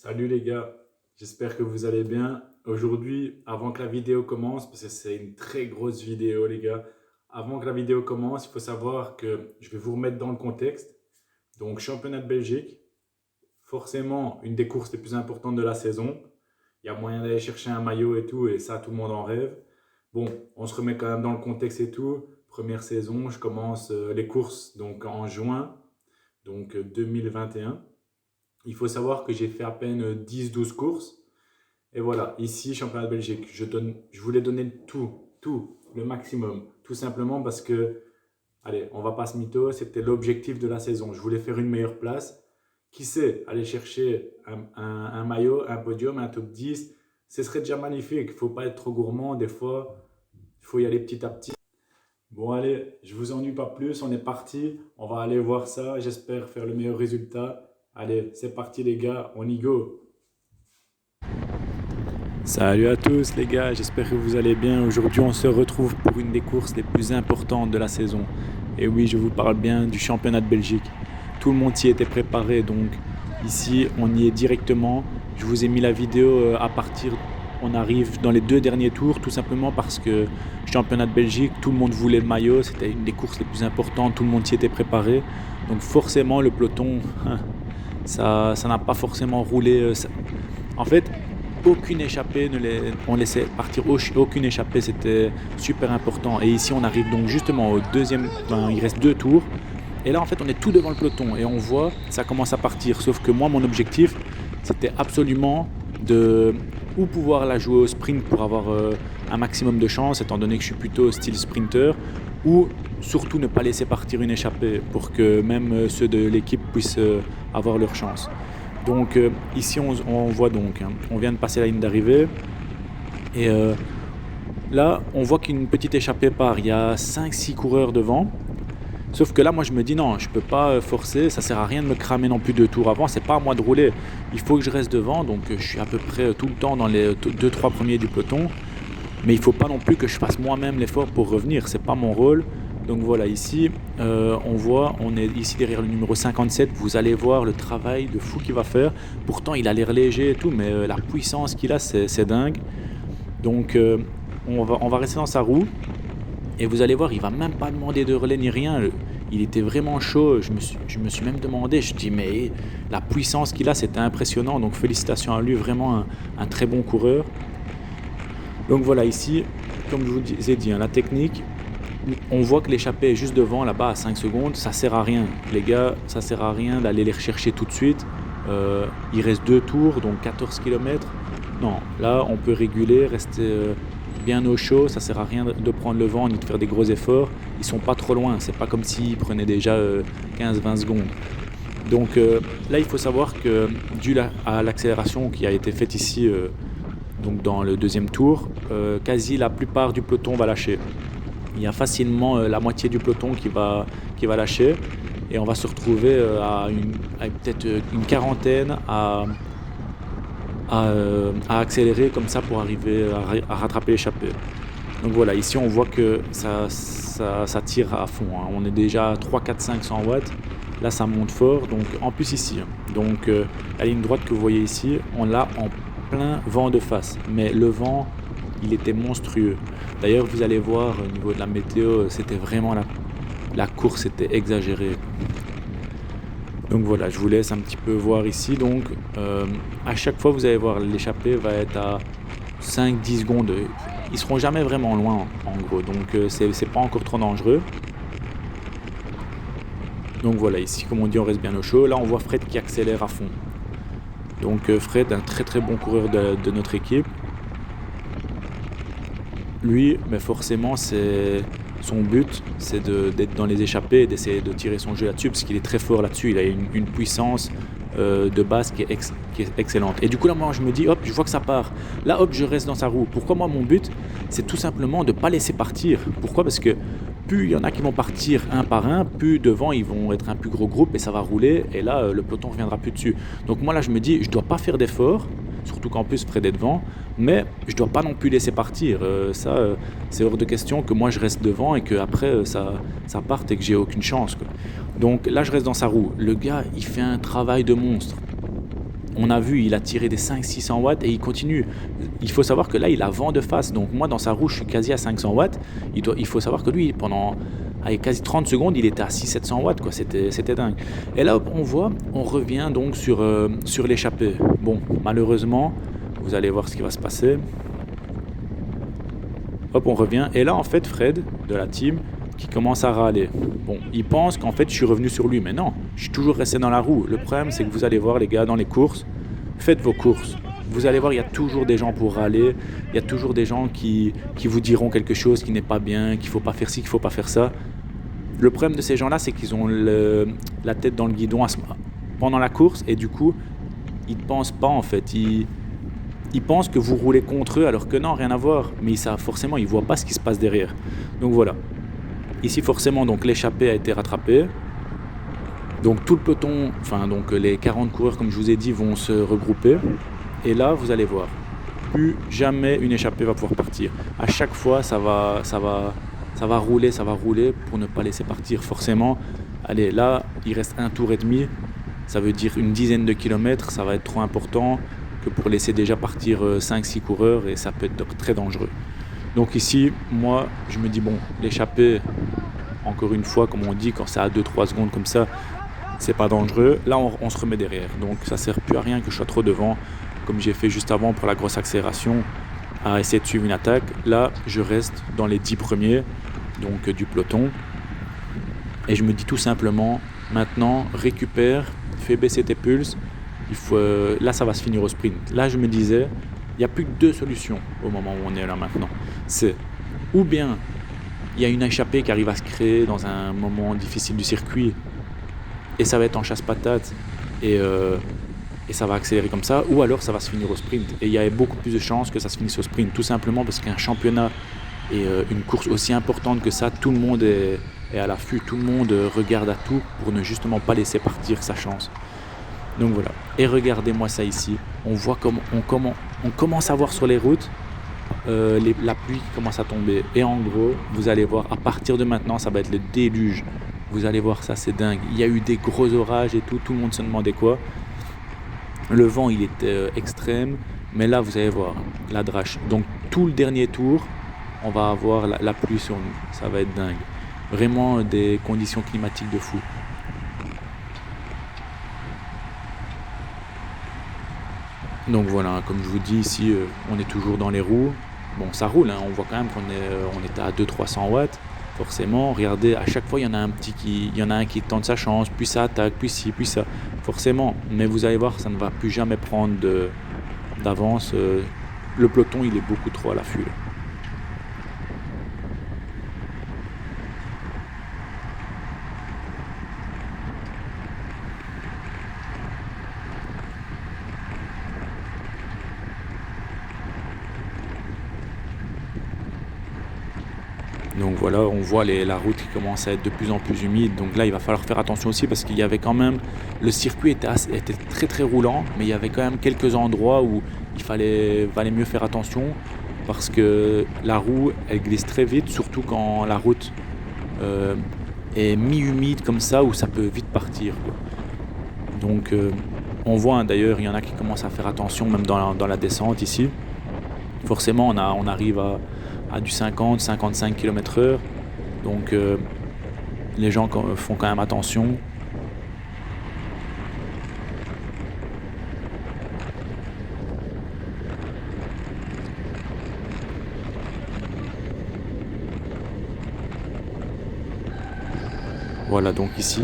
Salut les gars, j'espère que vous allez bien. Aujourd'hui, avant que la vidéo commence, parce que c'est une très grosse vidéo les gars, avant que la vidéo commence, il faut savoir que je vais vous remettre dans le contexte. Donc, championnat de Belgique, forcément une des courses les plus importantes de la saison. Il y a moyen d'aller chercher un maillot et tout, et ça, tout le monde en rêve. Bon, on se remet quand même dans le contexte et tout. Première saison, je commence les courses donc en juin, donc 2021. Il faut savoir que j'ai fait à peine 10-12 courses. Et voilà, ici, championnat de Belgique, je voulais donner tout, le maximum. Tout simplement parce que, allez, on va pas se mytho, c'était l'objectif de la saison. Je voulais faire une meilleure place. Qui sait, aller chercher un maillot, un podium, un top 10, ce serait déjà magnifique. Il ne faut pas être trop gourmand. Des fois, il faut y aller petit à petit. Bon, allez, je vous ennuie pas plus. On est parti. On va aller voir ça. J'espère faire le meilleur résultat. Allez, c'est parti les gars, on y go. Salut à tous les gars, j'espère que vous allez bien. Aujourd'hui on se retrouve pour une des courses les plus importantes de la saison. Et oui, je vous parle bien du championnat de Belgique. Tout le monde s'y était préparé, donc ici on y est directement. Je vous ai mis la vidéo à partir, on arrive dans les deux derniers tours, tout simplement parce que championnat de Belgique, tout le monde voulait le maillot, c'était une des courses les plus importantes, tout le monde s'y était préparé. Donc forcément le peloton, ça n'a pas forcément roulé. En fait, aucune échappée, on laissait partir aucune échappée, c'était super important. Et ici, on arrive donc justement au deuxième, enfin, il reste deux tours. Et là, en fait, on est tout devant le peloton et on voit, ça commence à partir. Sauf que moi, mon objectif, c'était absolument de ou pouvoir la jouer au sprint pour avoir un maximum de chance, étant donné que je suis plutôt style sprinter, ou surtout ne pas laisser partir une échappée pour que même ceux de l'équipe puissent avoir leur chance. Donc ici on voit donc, hein, on vient de passer la ligne d'arrivée et là on voit qu'une petite échappée part, il y a 5-6 coureurs devant. Sauf que là moi je me dis non, je ne peux pas forcer, ça sert à rien de me cramer non plus 2 tours avant, c'est pas à moi de rouler. Il faut que je reste devant, donc je suis à peu près tout le temps dans les 2-3 premiers du peloton. Mais il ne faut pas non plus que je fasse moi-même l'effort pour revenir, c'est pas mon rôle. Donc voilà, ici, on voit, on est ici derrière le numéro 57, vous allez voir le travail de fou qu'il va faire. Pourtant, il a l'air léger et tout, mais la puissance qu'il a, c'est dingue. Donc, on va rester dans sa roue. Et vous allez voir, il ne va même pas demander de relais ni rien. Il était vraiment chaud, je me suis même demandé, je dis, mais la puissance qu'il a, c'était impressionnant. Donc félicitations à lui, vraiment un très bon coureur. Donc voilà, ici, comme je vous ai dit, hein, la technique, on voit que l'échappée est juste devant, là-bas, à 5 secondes. Ça sert à rien, les gars, ça sert à rien d'aller les rechercher tout de suite. Il reste 2 tours, donc 14 km. Non, là, on peut réguler, rester bien au chaud. Ça sert à rien de prendre le vent ni de faire des gros efforts. Ils sont pas trop loin, c'est pas comme s'ils prenaient déjà 15-20 secondes. Donc là, il faut savoir que dû à l'accélération qui a été faite ici, donc dans le deuxième tour, quasi la plupart du peloton va lâcher. Il y a facilement la moitié du peloton qui va lâcher et on va se retrouver à peut-être une quarantaine à accélérer comme ça pour arriver à rattraper l'échappée. Donc voilà, ici on voit que ça tire à fond, hein. On est déjà à 3, 4, 500 watts. Là ça monte fort, donc en plus ici. Donc la ligne droite que vous voyez ici, on l'a en plein vent de face. Mais le vent, il était monstrueux. D'ailleurs, vous allez voir au niveau de la météo, c'était vraiment la course était exagérée. Donc voilà, je vous laisse un petit peu voir ici. Donc à chaque fois, vous allez voir, l'échappée va être à 5-10 secondes. Ils seront jamais vraiment loin en gros, donc c'est pas encore trop dangereux. Donc voilà, ici comme on dit, on reste bien au chaud. Là, on voit Fred qui accélère à fond. Donc Fred, un très très bon coureur de notre équipe. Lui, mais forcément, son but, c'est d'être dans les échappées et d'essayer de tirer son jeu là-dessus, parce qu'il est très fort là-dessus. Il a une puissance de base qui est excellente. Et du coup, là, moi, je me dis, hop, je vois que ça part. Là, hop, je reste dans sa roue. Pourquoi moi, mon but, c'est tout simplement de ne pas laisser partir. Pourquoi ? Parce que plus il y en a qui vont partir un par un, plus devant, ils vont être un plus gros groupe et ça va rouler. Et là, le peloton ne reviendra plus dessus. Donc moi, là, je me dis, je ne dois pas faire d'efforts. Surtout qu'en plus Fred est devant, mais je ne dois pas non plus laisser partir. C'est hors de question que moi je reste devant et qu'après ça parte et que j'ai aucune chance, quoi. Donc là je reste dans sa roue. Le gars il fait un travail de monstre. on a vu, il a tiré des 500-600 watts et il continue. Il faut savoir que là, il a vent de face. Donc moi, dans sa roue, je suis quasi à 500 watts. Il faut savoir que lui, pendant quasi 30 secondes, il était à 600-700 watts. Quoi. C'était dingue. Et là, on revient donc sur l'échappée. Bon, malheureusement, vous allez voir ce qui va se passer. Hop, on revient. Et là, en fait, Fred, de la team, qui commence à râler. Bon, il pense qu'en fait, je suis revenu sur lui. Mais non, je suis toujours resté dans la roue. Le problème, c'est que vous allez voir, les gars, dans les courses, faites vos courses. Vous allez voir, il y a toujours des gens pour râler. Il y a toujours des gens qui vous diront quelque chose qui n'est pas bien, qu'il ne faut pas faire ci, qu'il ne faut pas faire ça. Le problème de ces gens-là, c'est qu'ils ont la tête dans le guidon pendant la course. Et du coup, ils ne pensent pas, en fait. Ils pensent que vous roulez contre eux, alors que non, rien à voir. Mais forcément, ils ne voient pas ce qui se passe derrière. Donc voilà. Ici, forcément, donc l'échappée a été rattrapée. Donc tout le peloton, donc les 40 coureurs, comme je vous ai dit, vont se regrouper. Et là, vous allez voir, plus jamais une échappée va pouvoir partir. À chaque fois, ça va rouler pour ne pas laisser partir. Forcément, allez, là, il reste un tour et demi. Ça veut dire une dizaine de kilomètres. Ça va être trop important que pour laisser déjà partir 5-6 coureurs. Et ça peut être très dangereux. Donc ici, moi, je me dis, bon, l'échappée, encore une fois, comme on dit, quand c'est à 2-3 secondes comme ça, c'est pas dangereux. Là, on se remet derrière. Donc ça sert plus à rien que je sois trop devant, comme j'ai fait juste avant pour la grosse accélération, à essayer de suivre une attaque. Là, je reste dans les 10 premiers donc du peloton. Et je me dis tout simplement, maintenant, récupère, fais baisser tes pulses. Là, ça va se finir au sprint. Là, je me disais, il n'y a plus que 2 solutions au moment où on est là maintenant. C'est ou bien il y a une échappée qui arrive à se créer dans un moment difficile du circuit et ça va être en chasse-patate et ça va accélérer comme ça, ou alors ça va se finir au sprint. Et il y a beaucoup plus de chances que ça se finisse au sprint, tout simplement parce qu'un championnat et une course aussi importante que ça, tout le monde est à l'affût, tout le monde regarde à tout pour ne justement pas laisser partir sa chance. Donc voilà, et regardez-moi ça ici, on voit comment on commence à voir sur les routes la pluie qui commence à tomber. Et en gros, vous allez voir, à partir de maintenant, ça va être le déluge. Vous allez voir ça, c'est dingue. Il y a eu des gros orages et tout le monde se demandait quoi. Le vent, il était extrême, mais là, vous allez voir, la drache. Donc tout le dernier tour, on va avoir la pluie sur nous. Ça va être dingue. Vraiment des conditions climatiques de fou. Donc voilà, comme je vous dis ici, on est toujours dans les roues. Bon, ça roule, hein, on voit quand même qu'on était à 200-300 watts. Forcément, regardez, à chaque fois, il y en a un qui tente sa chance, puis ça attaque, puis ci, puis ça. Forcément, mais vous allez voir, ça ne va plus jamais prendre d'avance. Le peloton, il est beaucoup trop à l'affût. Donc voilà, on voit la route qui commence à être de plus en plus humide. Donc là, il va falloir faire attention aussi parce qu'il y avait quand même... Le circuit était très très roulant, mais il y avait quand même quelques endroits où valait mieux faire attention parce que la roue, elle glisse très vite, surtout quand la route est mi-humide comme ça, où ça peut vite partir, quoi. Donc on voit, hein, d'ailleurs, il y en a qui commencent à faire attention même dans la descente ici. Forcément, on arrive à du 50-55 km/h. Donc les gens font quand même attention. Voilà, donc ici,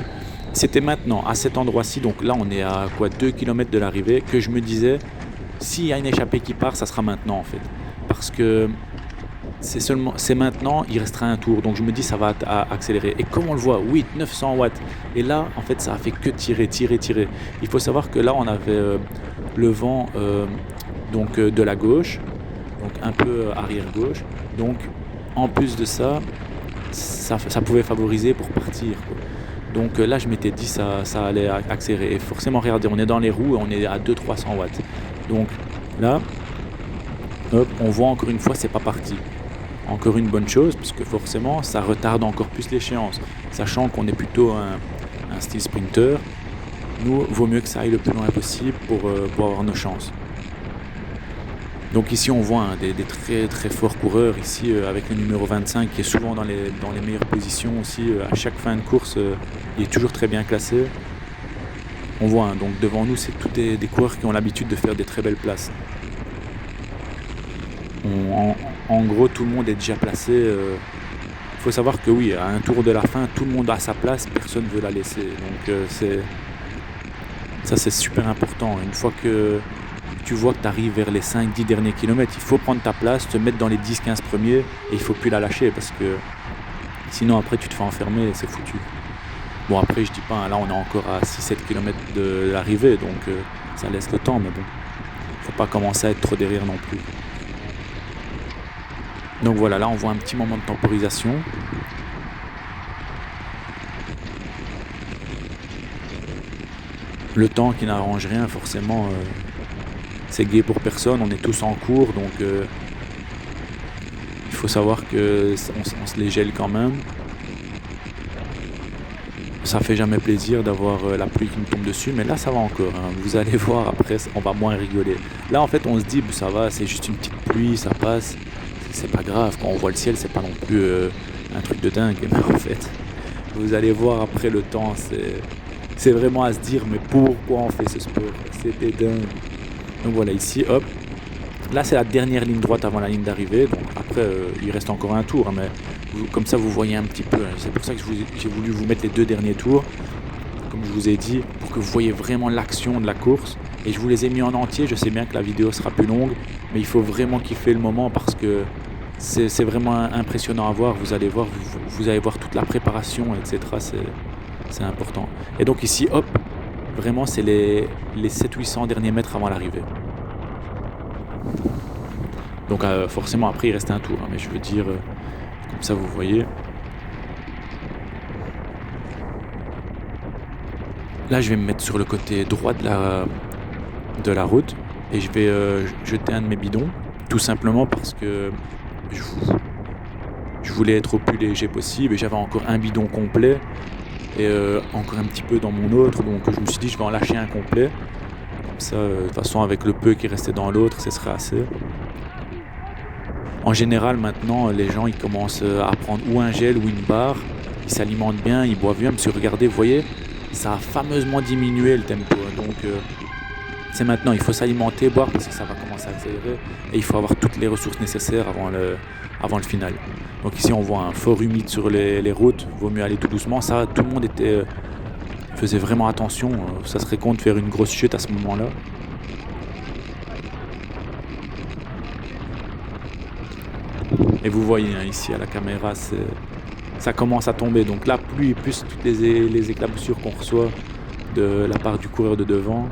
c'était maintenant, à cet endroit-ci, donc là on est à 2 km de l'arrivée, que je me disais, s'il y a une échappée qui part, ça sera maintenant en fait. Parce que c'est maintenant, il restera un tour. Donc je me dis, ça va accélérer. Et comme on le voit, 900 watts. Et là, en fait, ça a fait que tirer. Il faut savoir que là, on avait le vent de la gauche, donc un peu arrière-gauche. Donc, en plus de ça pouvait favoriser pour partir, quoi. Donc là, je m'étais dit, ça allait accélérer. Et forcément, regardez, on est dans les roues et on est à 200-300 watts. Donc là, hop, on voit encore une fois, c'est pas parti. Encore une bonne chose, parce que forcément, ça retarde encore plus l'échéance. Sachant qu'on est plutôt un style sprinter. Nous, vaut mieux que ça aille le plus loin possible pour avoir nos chances. Donc ici, on voit des très très forts coureurs, ici avec le numéro 25 qui est souvent dans les meilleures positions aussi. À chaque fin de course, il est toujours très bien classé. On voit, donc devant nous, c'est tous des coureurs qui ont l'habitude de faire des très belles places. En gros, tout le monde est déjà placé. Il faut savoir que oui, à un tour de la fin, tout le monde a sa place, personne ne veut la laisser. Donc ça c'est super important. Une fois que tu vois que tu arrives vers les 5-10 derniers kilomètres, il faut prendre ta place, te mettre dans les 10-15 premiers et il ne faut plus la lâcher parce que sinon après tu te fais enfermer et c'est foutu. Bon après je dis pas, là on est encore à 6-7 km de l'arrivée donc ça laisse le temps, mais bon, faut pas commencer à être trop derrière non plus. Donc voilà, là on voit un petit moment de temporisation. Le temps qui n'arrange rien forcément, c'est gai pour personne, on est tous en cours donc il faut savoir qu'on se les gèle quand même. Ça fait jamais plaisir d'avoir la pluie qui nous tombe dessus, mais là ça va encore, hein. Vous allez voir après, on va moins rigoler. Là en fait on se dit, ça va, c'est juste une petite pluie, ça passe, c'est pas grave, quand on voit le ciel c'est pas non plus un truc de dingue, mais en fait, vous allez voir après le temps, c'est vraiment à se dire, mais pourquoi on fait ce sport? C'était dingue. Donc voilà, ici, hop, là c'est la dernière ligne droite avant la ligne d'arrivée, donc après il reste encore un tour, hein, mais comme ça vous voyez un petit peu, hein. C'est pour ça que j'ai voulu vous mettre les 2 derniers tours, comme je vous ai dit, pour que vous voyez vraiment l'action de la course. Et je vous les ai mis en entier, je sais bien que la vidéo sera plus longue, mais il faut vraiment kiffer le moment parce que c'est vraiment impressionnant à voir. Vous allez voir, vous allez voir toute la préparation, etc. C'est important. Et donc ici, hop, vraiment c'est les 700-800 derniers mètres avant l'arrivée. Donc forcément après il reste un tour, hein, mais je veux dire, comme ça vous voyez. Là je vais me mettre sur le côté droit de la route et je vais jeter un de mes bidons, tout simplement parce que je voulais être au plus léger possible et j'avais encore un bidon complet et encore un petit peu dans mon autre, donc je me suis dit je vais en lâcher un complet. Comme ça, de toute façon avec le peu qui restait dans l'autre, ce serait assez. En général maintenant les gens ils commencent à prendre ou un gel ou une barre, ils s'alimentent bien, ils boivent bien, parce que regardez, vous voyez, ça a fameusement diminué le tempo, donc c'est maintenant, il faut s'alimenter, boire parce que ça va commencer à accélérer et il faut avoir toutes les ressources nécessaires avant le final. Donc ici on voit un fort humide sur les routes, vaut mieux aller tout doucement, ça tout le monde faisait vraiment attention, ça serait con de faire une grosse chute à ce moment-là. Et vous voyez hein, ici à la caméra, ça commence à tomber. Donc la pluie plus toutes les éclaboussures qu'on reçoit de la part du coureur de devant.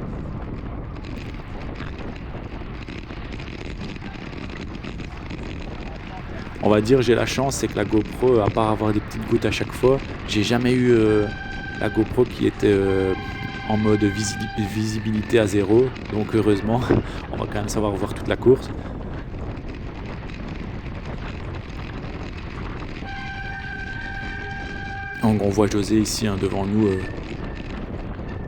On va dire j'ai la chance, c'est que la GoPro, à part avoir des petites gouttes à chaque fois, j'ai jamais eu la GoPro qui était en mode visibilité à 0. Donc heureusement, on va quand même savoir voir toute la course. Donc on voit José ici hein, devant nous,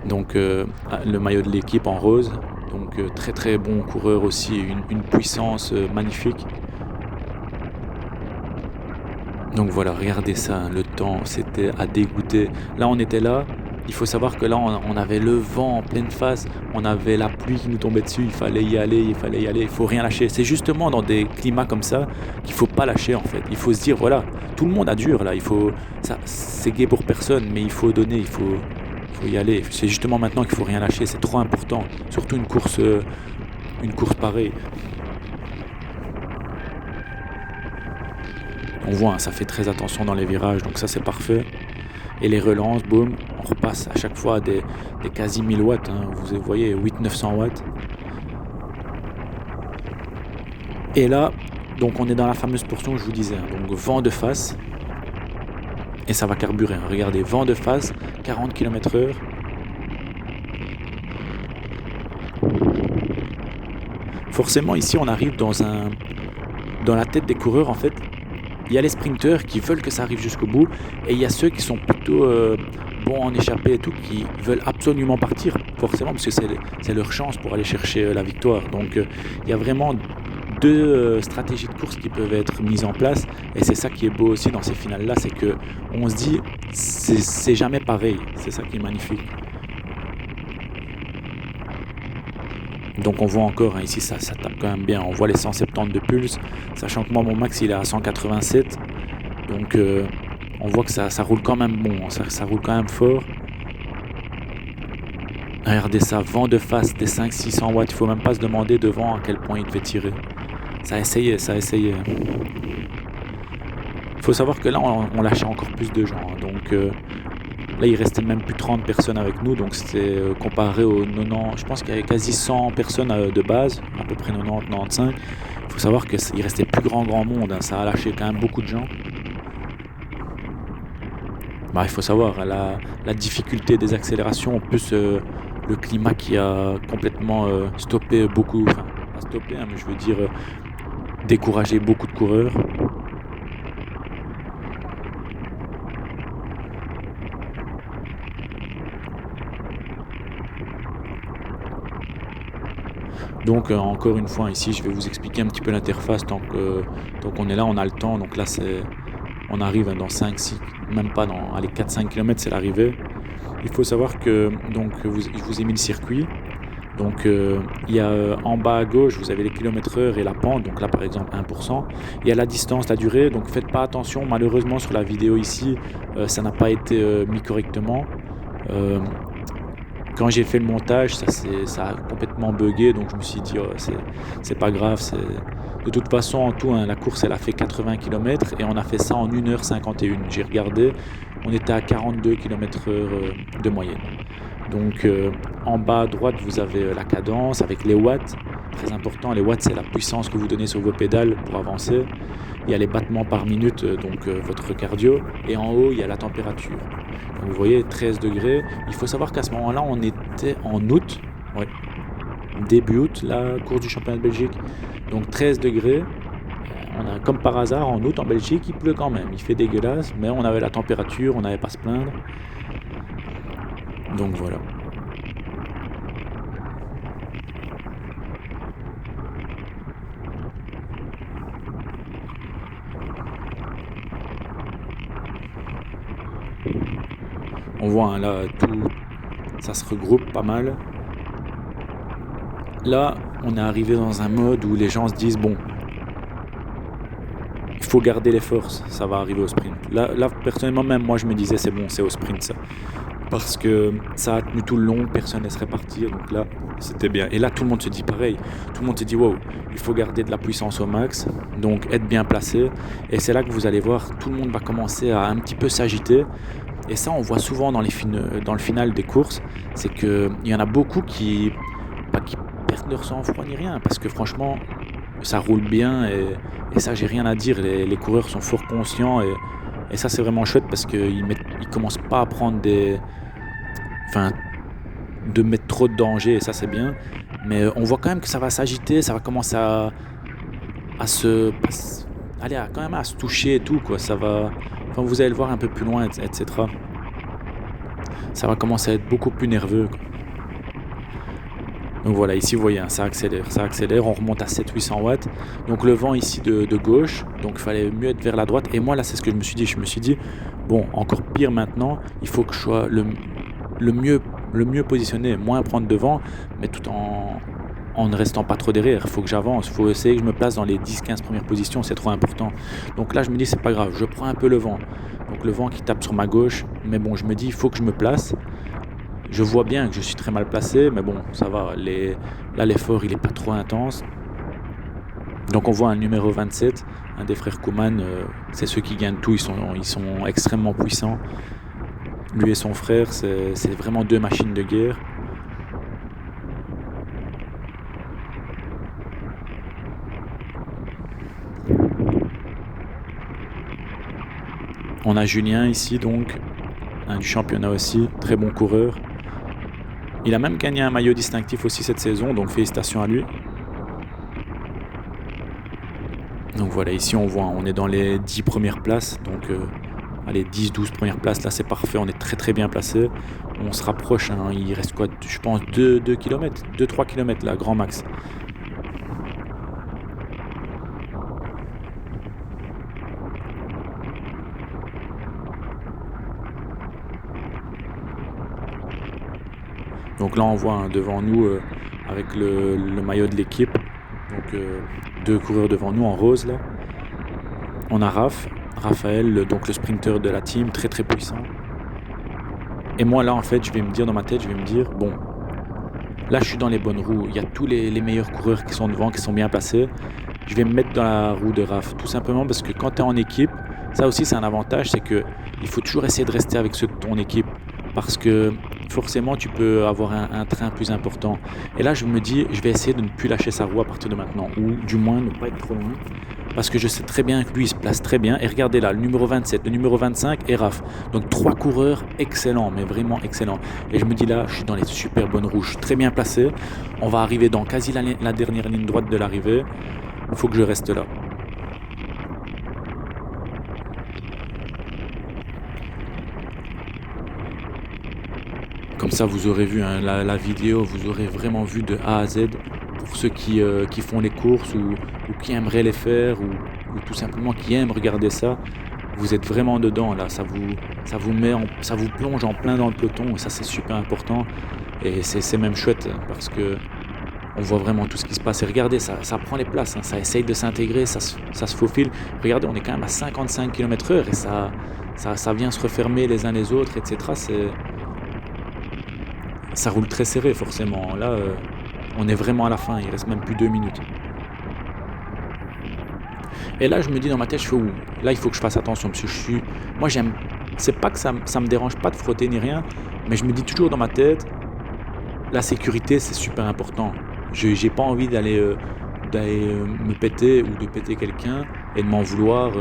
donc le maillot de l'équipe en rose, donc très très bon coureur aussi, une puissance magnifique. Donc voilà, regardez ça, hein, le temps c'était à dégoûter. Là on était là, il faut savoir que là on avait le vent en pleine face, on avait la pluie qui nous tombait dessus, il fallait y aller, il faut rien lâcher. C'est justement dans des climats comme ça qu'il faut pas lâcher en fait. Il faut se dire voilà, tout le monde a dur là, c'est gai pour personne, mais il faut donner, il faut y aller. C'est justement maintenant qu'il faut rien lâcher, c'est trop important, surtout une course pareille. On voit, hein, ça fait très attention dans les virages, donc ça c'est parfait. Et les relances, boum, on repasse à chaque fois des quasi 1000 watts, hein, vous voyez 800-900 watts. Et là, donc on est dans la fameuse portion que je vous disais, hein, donc vent de face, et ça va carburer, hein. Regardez, vent de face, 40 km/h. Forcément ici on arrive dans la tête des coureurs en fait. Il y a les sprinteurs qui veulent que ça arrive jusqu'au bout et il y a ceux qui sont plutôt bons en échappée et tout, qui veulent absolument partir, forcément, parce que c'est leur chance pour aller chercher la victoire. Donc il y a vraiment deux stratégies de course qui peuvent être mises en place, et c'est ça qui est beau aussi dans ces finales-là, c'est que on se dit c'est jamais pareil, c'est ça qui est magnifique. Donc on voit encore, hein, ici ça tape quand même bien, on voit les 170 de pulse, sachant que moi mon max il est à 187, donc on voit que ça roule quand même bon, ça roule quand même fort. Regardez ça, vent de face des 500-600 watts, il faut même pas se demander devant à quel point il devait tirer. Ça a essayé. Il faut savoir que là on lâchait encore plus de gens, hein, donc là il restait même plus 30 personnes avec nous, donc c'était comparé aux 90, je pense qu'il y avait quasi 100 personnes de base, à peu près 90-95. Il faut savoir qu'il restait plus grand monde, hein, ça a lâché quand même beaucoup de gens. Bah, il faut savoir la difficulté des accélérations, plus le climat qui a complètement stoppé beaucoup, enfin pas stoppé, hein, mais je veux dire découragé beaucoup de coureurs. Donc encore une fois ici je vais vous expliquer un petit peu l'interface tant qu'on est là, on a le temps. Donc là on arrive dans 5-6, même pas dans 4-5 km c'est l'arrivée. Il faut savoir que donc je vous ai mis le circuit. Donc il y a en bas à gauche vous avez les km/h et la pente, donc là par exemple 1%. Il y a la distance, la durée, donc faites pas attention, malheureusement sur la vidéo ici ça n'a pas été mis correctement. Quand j'ai fait le montage, ça a complètement bugué, donc je me suis dit c'est pas grave. De toute façon, en tout, hein, la course elle a fait 80 km et on a fait ça en 1h51. J'ai regardé, on était à 42 km/h de moyenne. Donc en bas à droite, vous avez la cadence avec les watts. Très important, les watts c'est la puissance que vous donnez sur vos pédales pour avancer. Il y a les battements par minute, donc votre cardio. Et en haut, il y a la température. Donc, vous voyez, 13 degrés. Il faut savoir qu'à ce moment-là, on était en août. Ouais. Début août, la course du championnat de Belgique. Donc 13 degrés. On a, comme par hasard, en août en Belgique, il pleut quand même. Il fait dégueulasse, mais on avait la température, on n'avait pas à se plaindre. Donc voilà. On voit hein, là, tout ça se regroupe pas mal. Là, on est arrivé dans un mode où les gens se disent bon, il faut garder les forces, ça va arriver au sprint. Là personnellement, même moi, je me disais c'est bon, c'est au sprint ça. Parce que ça a tenu tout le long, personne ne laisserait partir, donc là, c'était bien. Et là, tout le monde se dit pareil. Tout le monde se dit wow, il faut garder de la puissance au max, donc être bien placé. Et c'est là que vous allez voir, tout le monde va commencer à un petit peu s'agiter. Et ça, on voit souvent dans le final des courses, c'est qu'il y en a beaucoup qui perdent leur sang-froid ni rien, parce que franchement, ça roule bien, et ça, j'ai rien à dire. Les coureurs sont fort conscients, et ça, c'est vraiment chouette, parce qu'ils commencent pas à prendre de mettre trop de danger, et ça, c'est bien. Mais on voit quand même que ça va s'agiter, ça va commencer à se toucher et tout, quoi. Ça va... Enfin, vous allez le voir un peu plus loin, etc. Ça va commencer à être beaucoup plus nerveux, quoi. Donc voilà, ici vous voyez, hein, ça accélère, on remonte à 700-800 watts. Donc le vent ici de gauche, donc il fallait mieux être vers la droite. Et moi là, c'est ce que je me suis dit, bon, encore pire maintenant, il faut que je sois le mieux positionné, moins prendre devant, mais tout en ne restant pas trop derrière. Il faut que j'avance, il faut essayer que je me place dans les 10-15 premières positions, c'est trop important. Donc là je me dis c'est pas grave, je prends un peu le vent. Donc le vent qui tape sur ma gauche, mais bon, je me dis il faut que je me place. Je vois bien que je suis très mal placé, mais bon, ça va. Là, l'effort, il est pas trop intense. Donc on voit un numéro 27, un des frères Kouman, c'est ceux qui gagnent tout, ils sont extrêmement puissants. Lui et son frère, c'est vraiment deux machines de guerre. On a Julien ici, donc, du championnat aussi, très bon coureur. Il a même gagné un maillot distinctif aussi cette saison, donc félicitations à lui. Donc voilà, ici on voit, on est dans les 10 premières places, donc allez, 10-12 premières places, là c'est parfait, on est très très bien placé. On se rapproche, hein, il reste quoi, je pense 2 km, 2-3 km là, grand max. Donc là on voit hein, devant nous avec le maillot de l'équipe, donc 2 coureurs devant nous en rose là. On a Raphaël, donc le sprinter de la team, très très puissant. Et moi là en fait je vais me dire dans ma tête, je vais me dire bon, là je suis dans les bonnes roues, il y a tous les meilleurs coureurs qui sont devant, qui sont bien placés. Je vais me mettre dans la roue de Raph, tout simplement parce que quand tu es en équipe, ça aussi c'est un avantage, c'est que il faut toujours essayer de rester avec ceux de ton équipe, parce que forcément tu peux avoir un train plus important. Et là je me dis, je vais essayer de ne plus lâcher sa roue à partir de maintenant, ou du moins ne pas être trop loin, parce que je sais très bien que lui il se place très bien. Et regardez là, le numéro 27, le numéro 25 et Raph. Donc 3 coureurs excellents, mais vraiment excellents. Et je me dis là, je suis dans les super bonnes roues, je suis très bien placé. On va arriver dans quasi la dernière ligne droite de l'arrivée. Il faut que je reste là. Comme ça, vous aurez vu hein, la vidéo, vous aurez vraiment vu de A à Z. Pour ceux qui font les courses ou qui aimeraient les faire ou tout simplement qui aiment regarder ça, vous êtes vraiment dedans là. Ça vous plonge en plein dans le peloton et ça c'est super important. Et c'est même chouette parce que on voit vraiment tout ce qui se passe. Et regardez, ça prend les places, hein, ça essaye de s'intégrer, ça se faufile. Regardez, on est quand même à 55 km/h et ça vient se refermer les uns les autres, etc. Ça roule très serré forcément. Là, on est vraiment à la fin, il reste même plus 2 minutes. Et là, je me dis dans ma tête, je fais où? Là, il faut que je fasse attention parce que moi, j'aime. C'est pas que ça me dérange pas de frotter ni rien, mais je me dis toujours dans ma tête, la sécurité, c'est super important. J'ai pas envie d'aller me péter ou de péter quelqu'un et de m'en vouloir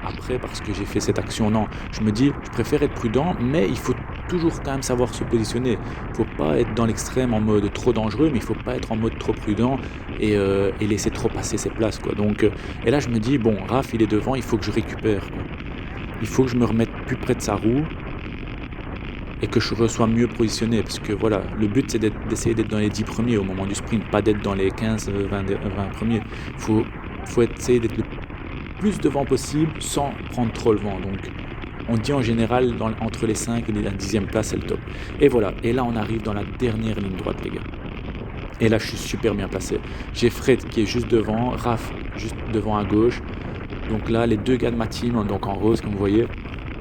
après parce que j'ai fait cette action. Non, je me dis, je préfère être prudent, mais il faut toujours quand même savoir se positionner. Il faut pas être dans l'extrême en mode trop dangereux, mais il faut pas être en mode trop prudent et laisser trop passer ses places, quoi. Donc, et là, je me dis, bon, Raph, il est devant, il faut que je récupère, quoi. Il faut que je me remette plus près de sa roue et que je sois mieux positionné. Parce que voilà, le but c'est d'essayer d'être dans les 10 premiers au moment du sprint, pas d'être dans les 15, 20 premiers. Faut essayer d'être le plus devant possible sans prendre trop le vent. Donc on dit en général entre les 5 et la 10e place c'est le top. Et voilà, et là on arrive dans la dernière ligne droite les gars. Et là je suis super bien placé. J'ai Fred qui est juste devant, Raph juste devant à gauche. Donc là les deux gars de ma team, donc en rose comme vous voyez,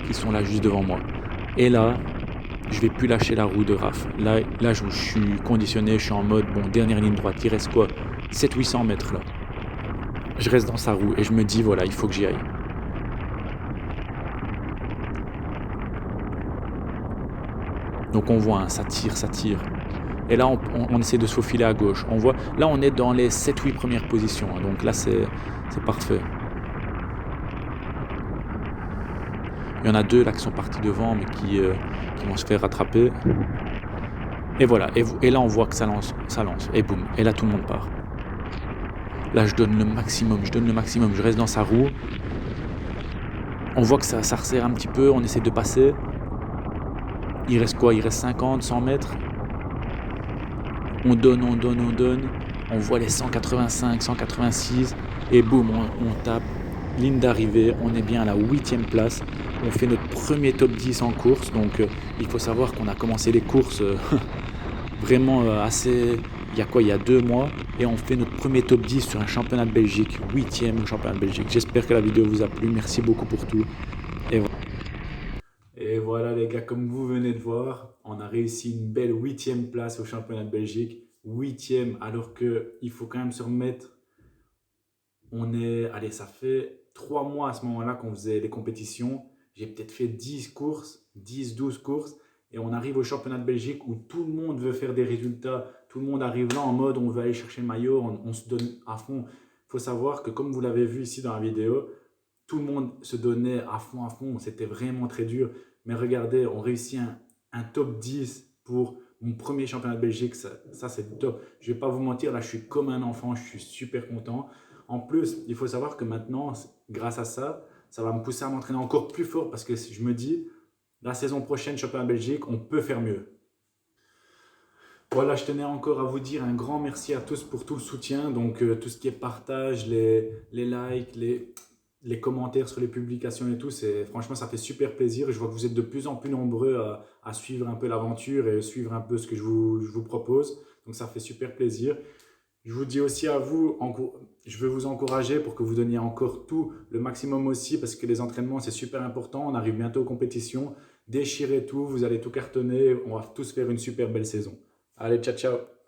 qui sont là juste devant moi. Et là, je vais plus lâcher la roue de Raph. Là je suis conditionné, je suis en mode, bon, dernière ligne droite, il reste quoi 700-800 mètres là. Je reste dans sa roue et je me dis, voilà, il faut que j'y aille. Donc on voit, hein, ça tire. Et là, on essaie de se faufiler à gauche. On voit, là, on est dans les 7-8 premières positions. Hein, donc là, c'est parfait. Il y en a deux là qui sont partis devant, mais qui vont se faire rattraper. Et voilà. Et là, on voit que ça lance. Et boum. Et là, tout le monde part. Là, je donne le maximum. Je reste dans sa roue. On voit que ça resserre un petit peu. On essaie de passer. Il reste quoi? Il reste 50, 100 mètres. On donne. On voit les 185, 186. Et boum, on tape. Ligne d'arrivée. On est bien à la 8e place. On fait notre premier top 10 en course. Donc, il faut savoir qu'on a commencé les courses vraiment assez... Il y a quoi? Il y a 2 mois. Et on fait notre premier top 10 sur un championnat de Belgique. 8e championnat de Belgique. J'espère que la vidéo vous a plu. Merci beaucoup pour tout. Et voilà les gars, comme vous venez de voir, on a réussi une belle 8e place au championnat de Belgique. 8e, alors qu'il faut quand même se remettre. Allez, ça fait 3 mois à ce moment-là qu'on faisait les compétitions. J'ai peut-être fait 10 courses, 10-12 courses. Et on arrive au championnat de Belgique où tout le monde veut faire des résultats. Tout le monde arrive là en mode on veut aller chercher le maillot, on se donne à fond. Il faut savoir que comme vous l'avez vu ici dans la vidéo, tout le monde se donnait à fond. C'était vraiment très dur. Mais regardez, on réussit un top 10 pour mon premier championnat de Belgique. Ça c'est top. Je ne vais pas vous mentir, là je suis comme un enfant, je suis super content. En plus, il faut savoir que maintenant, grâce à ça, ça va me pousser à m'entraîner encore plus fort parce que je me dis, la saison prochaine, championnat de Belgique, on peut faire mieux. Voilà, je tenais encore à vous dire un grand merci à tous pour tout le soutien. Donc, tout ce qui est partage, les likes, les commentaires sur les publications et tout, franchement, ça fait super plaisir. Je vois que vous êtes de plus en plus nombreux à suivre un peu l'aventure et suivre un peu ce que je vous propose. Donc, ça fait super plaisir. Je vous dis aussi à vous, je veux vous encourager pour que vous donniez encore tout le maximum aussi parce que les entraînements, c'est super important. On arrive bientôt aux compétitions. Déchirez tout, vous allez tout cartonner. On va tous faire une super belle saison. Allez, ciao, ciao!